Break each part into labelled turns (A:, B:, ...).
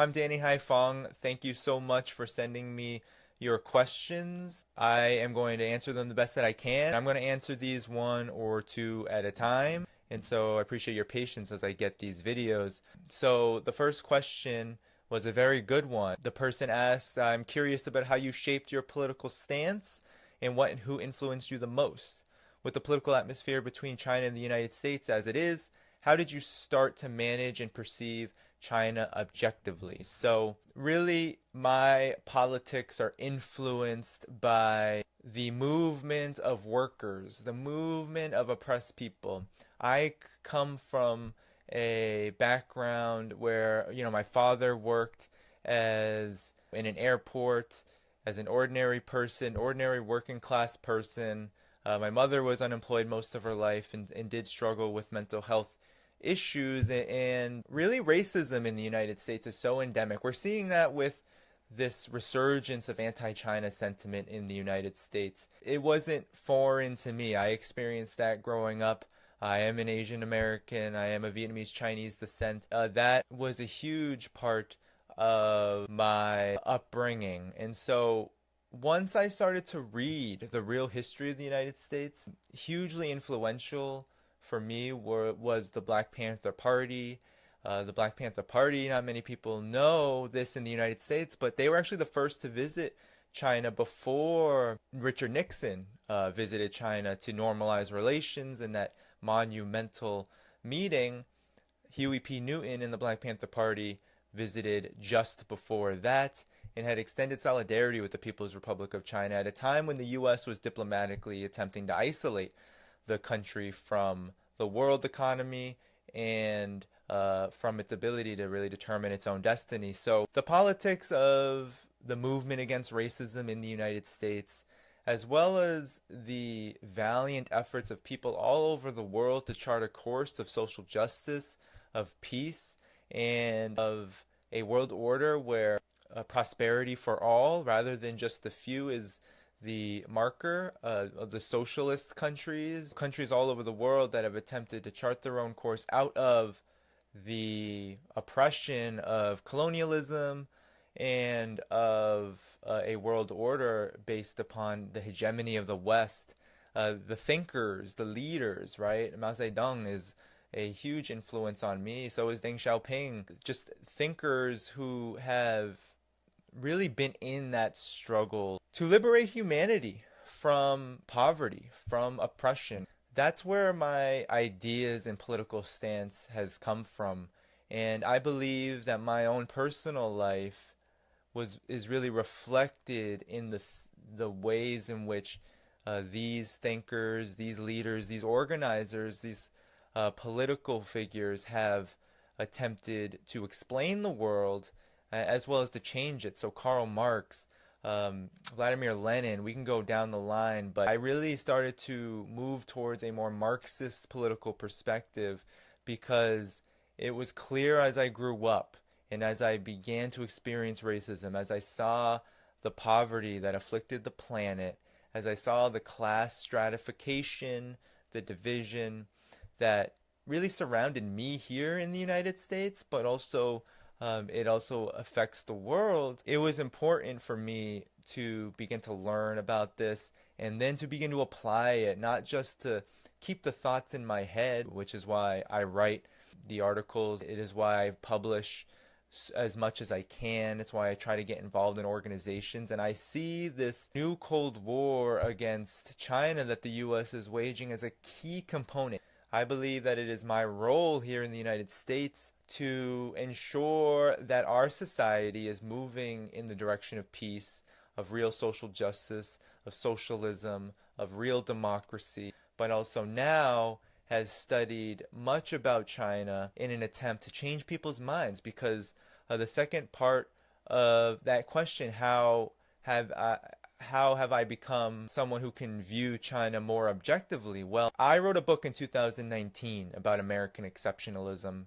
A: I'm Danny Haiphong. Thank you so much for sending me your questions. I am going to answer them the best that I can. I'm going to answer these one or two at a time. And so I appreciate your patience as I get these videos. So the first question was a very good one. The person asked, I'm curious about how you shaped your political stance and what and who influenced you the most. With the political atmosphere between China and the United States as it is, how did you start to manage and perceive China objectively? So really, my politics are influenced by the movement of workers, the movement of oppressed people. I come from a background where, my father worked as in an airport, as an ordinary person, ordinary working class person. My mother was unemployed most of her life and did struggle with mental health issues, and really racism in the United States is so endemic. We're seeing that with this resurgence of anti-China sentiment in the United States. It wasn't foreign to me. I experienced that growing up. I am an Asian American. I am of Vietnamese Chinese descent. That was a huge part of my upbringing. And so once I started to read the real history of the United States, hugely influential for me was the Black Panther Party. The Black Panther Party, not many people know this in the United States, but they were actually the first to visit China before Richard Nixon visited China to normalize relations in that monumental meeting. Huey P. Newton and the Black Panther Party visited just before that and had extended solidarity with the People's Republic of China at a time when the U.S. was diplomatically attempting to isolate the country from the world economy and from its ability to really determine its own destiny. So the politics of the movement against racism in the United States, as well as the valiant efforts of people all over the world to chart a course of social justice, of peace, and of a world order where prosperity for all rather than just the few is the marker of the socialist countries all over the world that have attempted to chart their own course out of the oppression of colonialism and of a world order based upon the hegemony of the West. The thinkers, the leaders, right? Mao Zedong is a huge influence on me. So is Deng Xiaoping. Just thinkers who have really been in that struggle to liberate humanity from poverty, from oppression. That's where my ideas and political stance has come from. And I believe that my own personal life is really reflected in the ways in which these thinkers, these leaders, these organizers, these political figures have attempted to explain the world as well as to change it. So Karl Marx, Vladimir Lenin, we can go down the line, but I really started to move towards a more Marxist political perspective because it was clear as I grew up and as I began to experience racism, as I saw the poverty that afflicted the planet, as I saw the class stratification, the division that really surrounded me here in the United States, but also it also affects the world. It was important for me to begin to learn about this and then to begin to apply it, not just to keep the thoughts in my head, which is why I write the articles. It is why I publish as much as I can. It's why I try to get involved in organizations. And I see this new Cold War against China that the U.S. is waging as a key component. I believe that it is my role here in the United States to ensure that our society is moving in the direction of peace, of real social justice, of socialism, of real democracy, but also now has studied much about China in an attempt to change people's minds, because the second part of that question, how have I become someone who can view China more objectively? Well, I wrote a book in 2019 about American exceptionalism.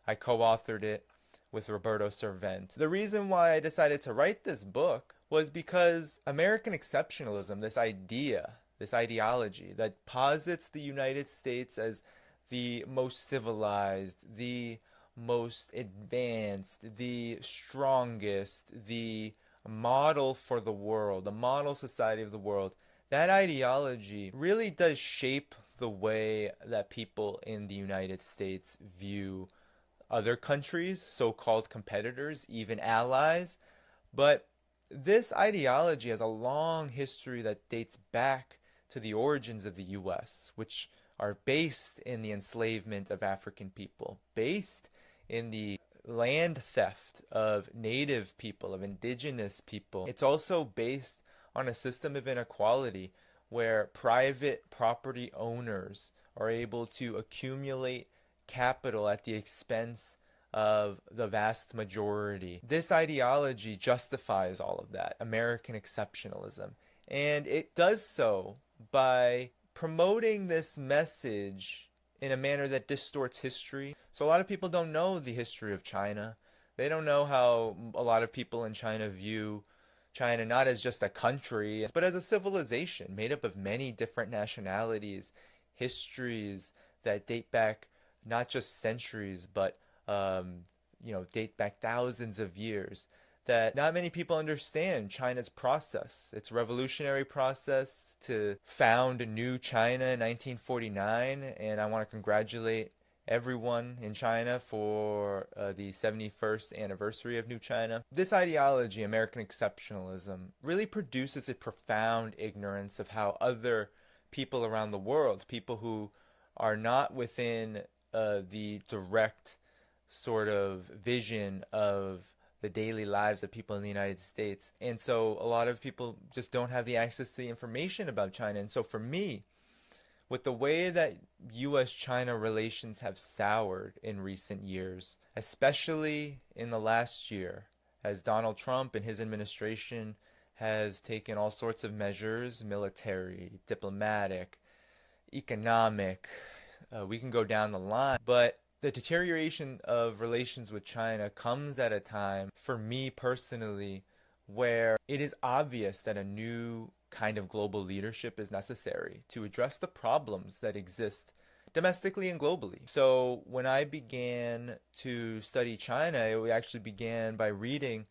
A: I co-authored it with Roberto Servent. The reason why I decided to write this book was because American exceptionalism, this idea, this ideology that posits the United States as the most civilized, the most advanced, the strongest, the model for the world, the model society of the world, that ideology really does shape the way that people in the United States view other countries, so-called competitors, even allies. But this ideology has a long history that dates back to the origins of the US, which are based in the enslavement of African people, based in the land theft of native people, of indigenous people. It's also based on a system of inequality where private property owners are able to accumulate capital at the expense of the vast majority. This ideology justifies all of that, American exceptionalism. And it does so by promoting this message in a manner that distorts history. So a lot of people don't know the history of China. They don't know how a lot of people in China view China not as just a country, but as a civilization made up of many different nationalities, histories that date back not just centuries, but date back thousands of years. That not many people understand China's process, its revolutionary process to found a new China in 1949. And I want to congratulate everyone in China for the 71st anniversary of New China. This ideology, American exceptionalism, really produces a profound ignorance of how other people around the world, people who are not within the direct sort of vision of the daily lives of people in the United States. And so a lot of people just don't have the access to the information about China. And so for me, with the way that U.S.-China relations have soured in recent years, especially in the last year, as Donald Trump and his administration has taken all sorts of measures, military, diplomatic, economic, we can go down the line, but the deterioration of relations with China comes at a time, for me personally, where it is obvious that a new kind of global leadership is necessary to address the problems that exist domestically and globally. So when I began to study China, it actually began by reading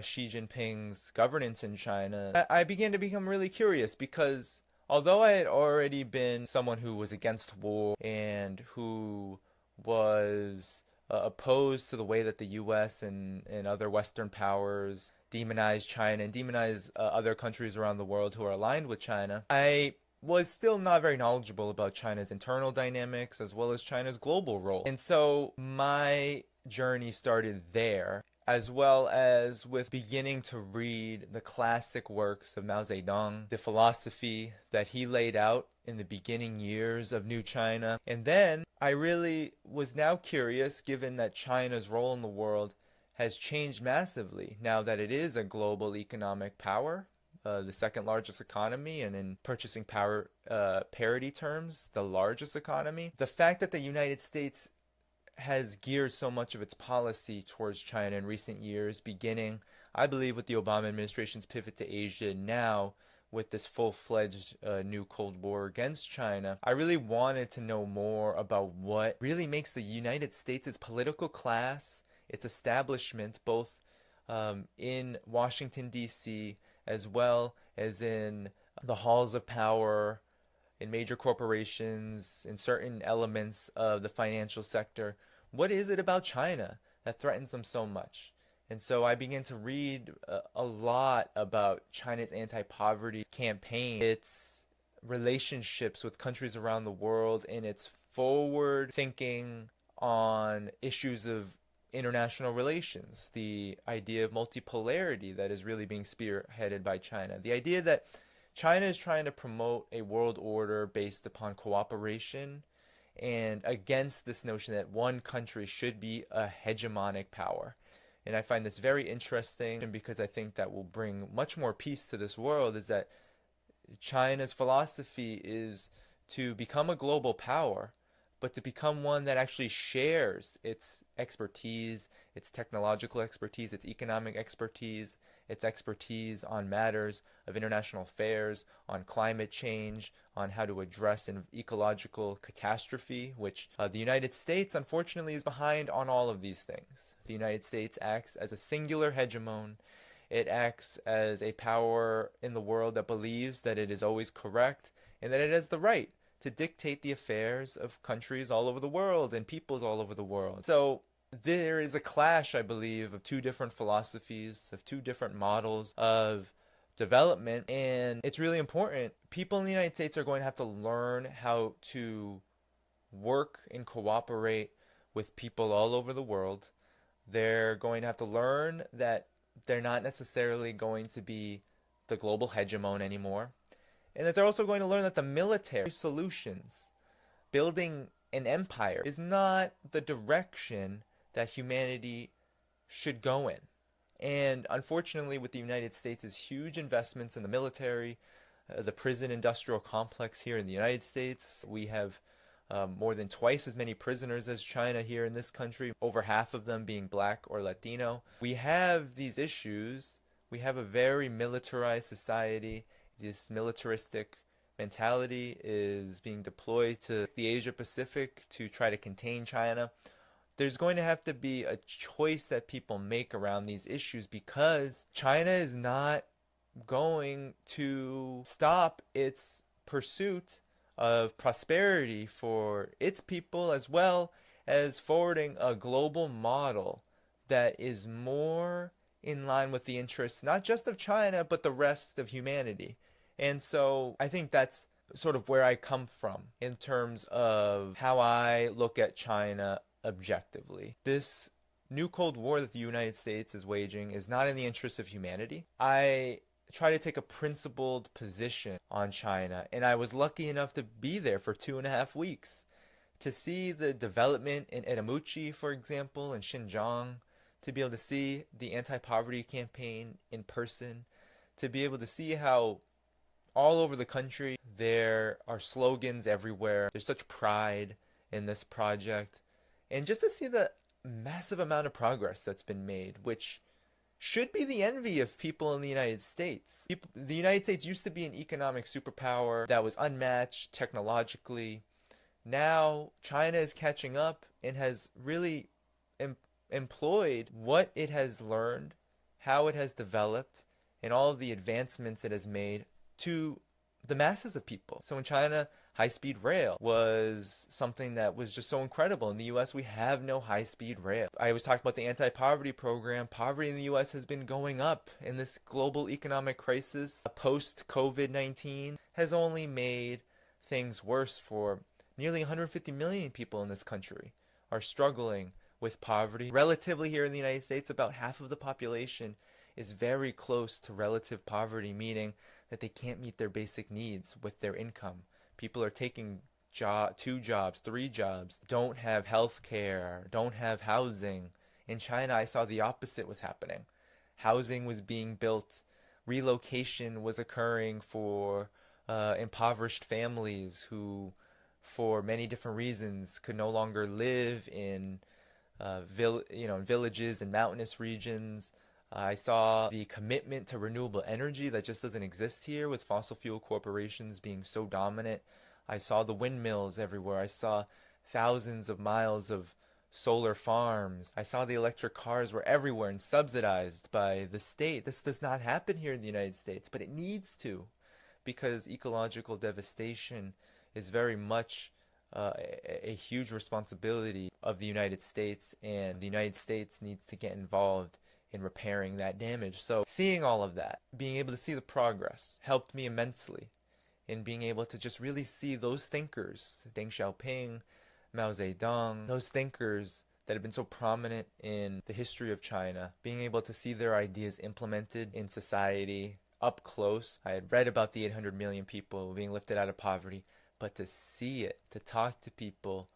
A: Xi Jinping's governance in China. I began to become really curious because although I had already been someone who was against war and who was opposed to the way that the U.S. and other Western powers demonize China and demonize other countries around the world who are aligned with China, I was still not very knowledgeable about China's internal dynamics as well as China's global role. And so my journey started there, as well as with beginning to read the classic works of Mao Zedong, the philosophy that he laid out in the beginning years of New China. And then I really was now curious, given that China's role in the world has changed massively now that it is a global economic power, the second largest economy, and in purchasing power parity terms, the largest economy. The fact that the United States has geared so much of its policy towards China in recent years, beginning, I believe, with the Obama administration's pivot to Asia, now with this full-fledged new Cold War against China. I really wanted to know more about what really makes the United States, its political class, its establishment, both in Washington, D.C., as well as in the halls of power, in major corporations, in certain elements of the financial sector. What is it about China that threatens them so much? And so I began to read a lot about China's anti-poverty campaign, its relationships with countries around the world, and its forward thinking on issues of international relations, the idea of multipolarity that is really being spearheaded by China, the idea that China is trying to promote a world order based upon cooperation and against this notion that one country should be a hegemonic power. And I find this very interesting because I think that will bring much more peace to this world, is that China's philosophy is to become a global power, but to become one that actually shares its expertise, its technological expertise, its economic expertise, its expertise on matters of international affairs, on climate change, on how to address an ecological catastrophe, which the United States, unfortunately, is behind on all of these things. The United States acts as a singular hegemon. It acts as a power in the world that believes that it is always correct and that it has the right to dictate the affairs of countries all over the world and peoples all over the world. So there is a clash, I believe, of two different philosophies, of two different models of development, and it's really important. People in the United States are going to have to learn how to work and cooperate with people all over the world. They're going to have to learn that they're not necessarily going to be the global hegemon anymore, and that they're also going to learn that the military solutions, building an empire, is not the direction that humanity should go in. And unfortunately, with the United States' huge investments in the military, the prison industrial complex here in the United States, we have more than twice as many prisoners as China here in this country, over half of them being black or Latino. We have these issues. We have a very militarized society. This militaristic mentality is being deployed to the Asia Pacific to try to contain China. There's going to have to be a choice that people make around these issues, because China is not going to stop its pursuit of prosperity for its people, as well as forwarding a global model that is more in line with the interests not just of China but the rest of humanity. And so I think that's sort of where I come from in terms of how I look at China objectively. This new Cold War that the United States is waging is not in the interest of humanity. I try to take a principled position on China, and I was lucky enough to be there for 2.5 weeks to see the development in Urumqi, for example, in Xinjiang, to be able to see the anti-poverty campaign in person, to be able to see how all over the country there are slogans everywhere. There's such pride in this project, and just to see the massive amount of progress that's been made, which should be the envy of people in the United States. The United States used to be an economic superpower that was unmatched technologically. Now China is catching up and has really employed what it has learned, how it has developed, and all of the advancements it has made to the masses of people. So in China, high-speed rail was something that was just so incredible. In the U.S., we have no high-speed rail. I was talking about the anti-poverty program. Poverty in the U.S. has been going up, and this global economic crisis post-COVID-19 has only made things worse for nearly 150 million people in this country are struggling with poverty. Relatively here in the United States, about half of the population is very close to relative poverty, meaning that they can't meet their basic needs with their income. People are taking 2 jobs, 3 jobs, don't have health care, don't have housing. In China, I saw the opposite was happening. Housing was being built, relocation was occurring for impoverished families who, for many different reasons, could no longer live in villages and mountainous regions. I saw the commitment to renewable energy that just doesn't exist here, with fossil fuel corporations being so dominant. I saw the windmills everywhere. I saw thousands of miles of solar farms. I saw the electric cars were everywhere and subsidized by the state. This does not happen here in the United States, but it needs to, because ecological devastation is very much a huge responsibility of the United States, and the United States needs to get involved in repairing that damage. So seeing all of that, being able to see the progress, helped me immensely in being able to just really see those thinkers, Deng Xiaoping, Mao Zedong, those thinkers that have been so prominent in the history of China, being able to see their ideas implemented in society up close. I had read about the 800 million people being lifted out of poverty, but to see it, to talk to people,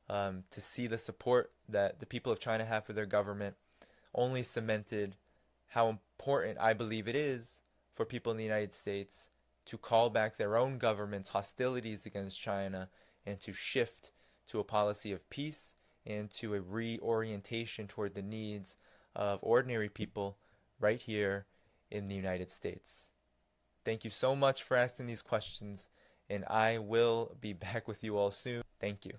A: to see the support that the people of China have for their government, only cemented how important I believe it is for people in the United States to call back their own government's hostilities against China and to shift to a policy of peace and to a reorientation toward the needs of ordinary people right here in the United States. Thank you so much for asking these questions, and I will be back with you all soon. Thank you.